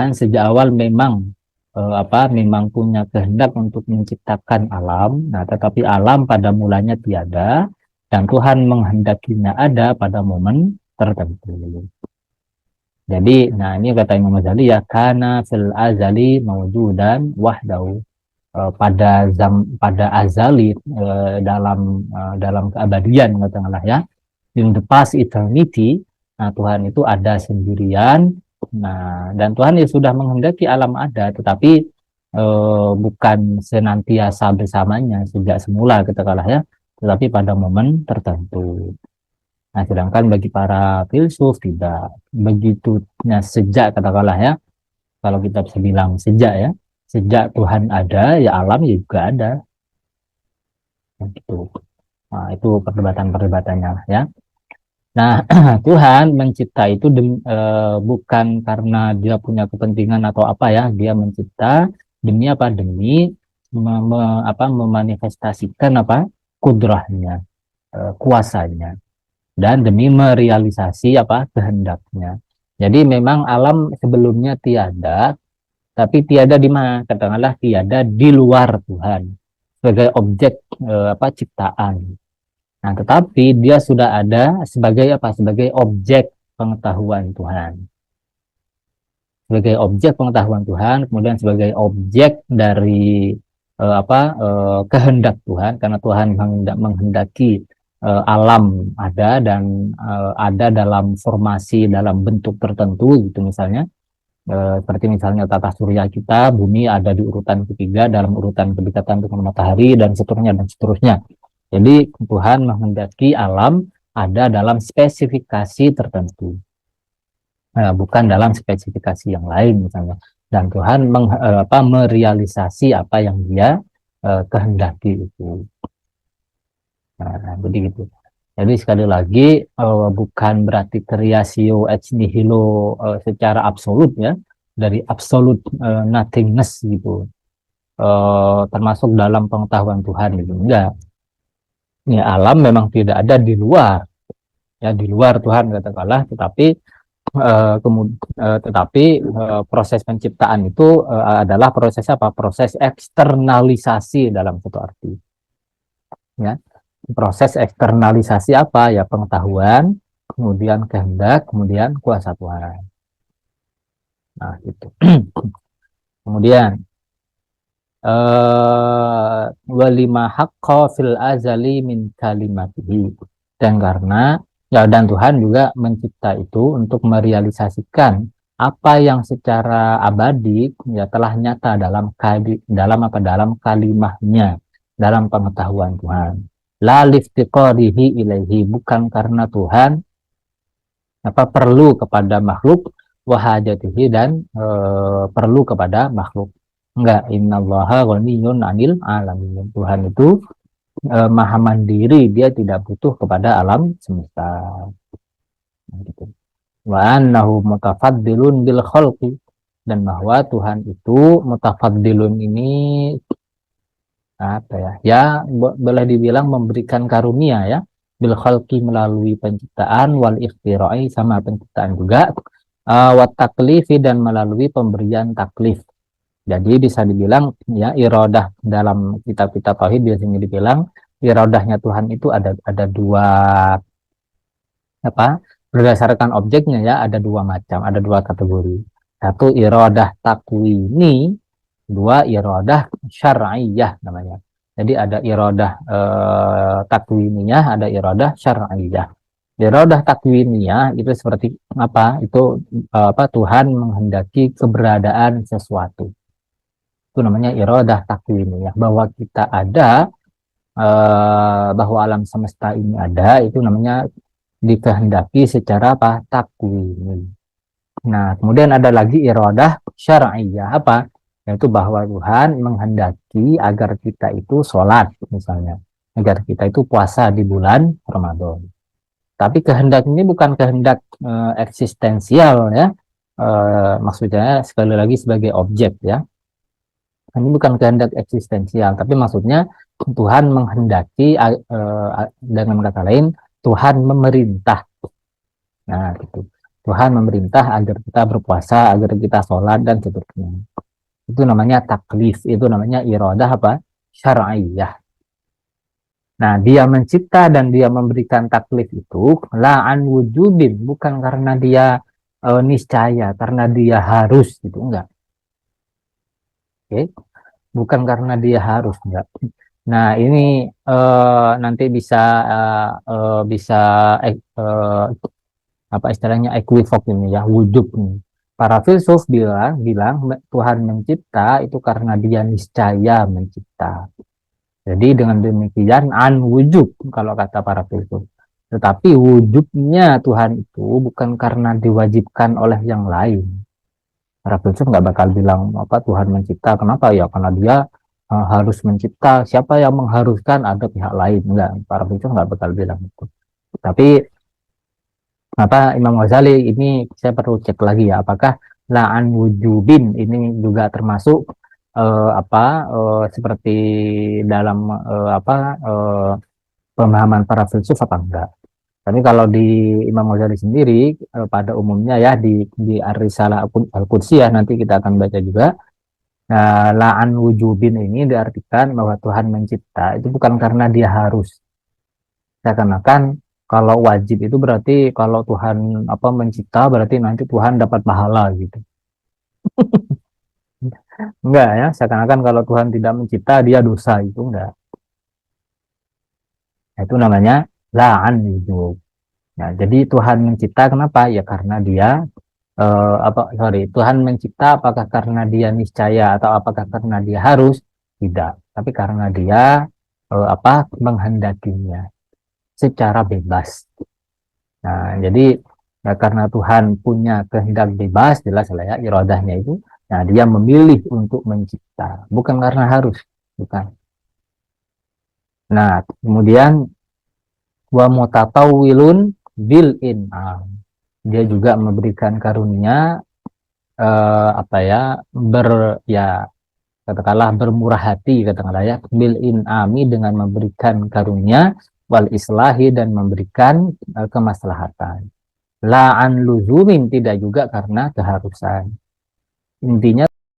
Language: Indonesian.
Tuhan sejak awal memang memang punya kehendak untuk menciptakan alam. Nah, tetapi alam pada mulanya tiada dan Tuhan menghendakinya ada pada momen tertentu. Jadi, nah ini kata Imam Ghazali ya, kana fil azali mawjudan wahdahu. Pada azali, dalam keabadian katakanlah ya, in the past eternity. Nah, Tuhan itu ada sendirian. Nah, dan Tuhan ya sudah menghendaki alam ada, tetapi bukan senantiasa bersamanya sejak semula katakanlah ya, tetapi pada momen tertentu. Nah, sedangkan bagi para filsuf tidak begitu. Nah, sejak katakanlah ya, kalau kita bisa bilang sejak ya, sejak Tuhan ada, ya alam ya juga ada. Nah, gitu. Nah, itu perdebatan-perdebatannya ya. Nah, Tuhan mencipta itu bukan karena dia punya kepentingan atau apa ya, dia mencipta demi apa? Demi memanifestasikan kudrahnya, kuasanya, dan demi merealisasi kehendaknya. Jadi memang alam sebelumnya tiada, tapi tiada di mana? Katakanlah tiada di luar Tuhan sebagai objek ciptaan. Nah, tetapi dia sudah ada sebagai Sebagai objek pengetahuan Tuhan. Sebagai objek pengetahuan Tuhan, kemudian sebagai objek dari kehendak Tuhan, karena Tuhan menghendaki alam ada dan ada dalam formasi dalam bentuk tertentu gitu misalnya. Seperti misalnya tata surya kita, bumi ada di urutan ketiga dalam urutan kedekatan dengan matahari dan seterusnya dan seterusnya. Jadi Tuhan menghendaki alam ada dalam spesifikasi tertentu, bukan dalam spesifikasi yang lain misalnya. Dan Tuhan merealisasi apa yang Dia kehendaki itu. Nah, jadi gitu. Jadi sekali lagi bukan berarti creatio ex nihilo secara absolut ya, dari absolute nothingness gitu, termasuk dalam pengetahuan Tuhan gitu. Enggak. Ya, alam memang tidak ada di luar ya, di luar Tuhan katakanlah, tetapi proses penciptaan itu adalah proses proses eksternalisasi dalam satu arti ya. Proses eksternalisasi ya, pengetahuan, kemudian kehendak, kemudian kuasa Tuhan. Nah, itu. Kemudian walima haqqa fil azali min kalimatihi, dan karena ya, dan Tuhan juga mencipta itu untuk merealisasikan apa yang secara abadi ya telah nyata dalam kalimahnya, dalam pengetahuan Tuhan. La liftiqarihi ilaihi, bukan karena Tuhan perlu kepada makhluk, wahajatihi, dan perlu kepada makhluk. Enggak, innallaha ghaniyun 'anil alamin. Tuhan itu maha mandiri, dia tidak butuh kepada alam semesta. Gitu. Wa annahu mutafaddilun bil khalqi, dan bahwa Tuhan itu mutafaddilun ini boleh dibilang memberikan karunia ya, bil khalqi melalui penciptaan, wal ikhtira'i sama penciptaan juga, wa taklifi dan melalui pemberian taklif. Jadi bisa dibilang ya, iradah dalam kitab-kitab tauhid biasanya dibilang iradahnya Tuhan itu ada dua berdasarkan objeknya ya, ada dua macam, ada dua kategori. Satu iradah takwini, dua iradah syar'iyah namanya. Jadi ada iradah takwiniyah, ada iradah syar'iyah. Iradah takwiniyah itu seperti Itu Tuhan menghendaki keberadaan sesuatu. Itu namanya iradah takwiniyah, bahwa kita ada, bahwa alam semesta ini ada, itu namanya dikehendaki secara takwini. Nah, kemudian ada lagi iradah syar'iyah, yaitu bahwa Tuhan menghendaki agar kita itu sholat misalnya, agar kita itu puasa di bulan Ramadan. Tapi kehendak ini bukan kehendak eksistensial ya, maksudnya sekali lagi sebagai objek ya. Ini bukan kehendak eksistensial, tapi maksudnya Tuhan menghendaki, dengan kata lain Tuhan memerintah. Nah, gitu. Tuhan memerintah agar kita berpuasa, agar kita sholat dan seterusnya. Itu namanya taklif, itu namanya iradah apa? Syar'iyah. Nah, dia mencipta dan dia memberikan taklif itu la'an wujudin, bukan karena dia niscaya, karena dia harus gitu, enggak. Oke, bukan karena dia harus, enggak. Nah, ini nanti bisa bisa apa istilahnya equivok ini ya, wujud ini. Para filsuf bilang Tuhan mencipta itu karena dia niscaya mencipta. Jadi dengan demikian an wujud kalau kata para filsuf. Tetapi wujudnya Tuhan itu bukan karena diwajibkan oleh yang lain. Para filsuf nggak bakal bilang apa Tuhan mencipta. Kenapa ya? Karena dia harus mencipta. Siapa yang mengharuskan ada pihak lain? Enggak. Para filsuf nggak bakal bilang itu. Tapi apa Imam Ghazali ini saya perlu cek lagi ya. Apakah la'an wujubin ini juga termasuk seperti dalam pemahaman para filsuf apa enggak. Tapi kalau di Imam Ghazali sendiri pada umumnya ya di Ar-Risalah Al-Qudsiyah nanti kita akan baca juga. Nah, la'an wujubin ini diartikan bahwa Tuhan mencipta itu bukan karena dia harus. Seakan-akan kalau wajib itu berarti kalau Tuhan mencipta berarti nanti Tuhan dapat pahala gitu. Enggak ya, seakan-akan kalau Tuhan tidak mencipta dia dosa itu enggak. Itu namanya la'an wujub. Nah, jadi Tuhan mencipta kenapa? Ya karena dia Tuhan mencipta apakah karena dia niscaya atau apakah karena dia harus? Tidak, tapi karena dia menghendakinya secara bebas. Nah, jadi ya, karena Tuhan punya kehendak bebas, jelas lah ya iradahnya itu. Nah, dia memilih untuk mencipta, bukan karena harus, bukan. Nah, kemudian wa mutatawwilun bil in'am. Dia juga memberikan karunia katakanlah bermurah hati katakanlah ya bil in'ami dengan memberikan karunia wal islahi dan memberikan kemaslahatan. La'an luzumin tidak juga karena keharusan. Intinya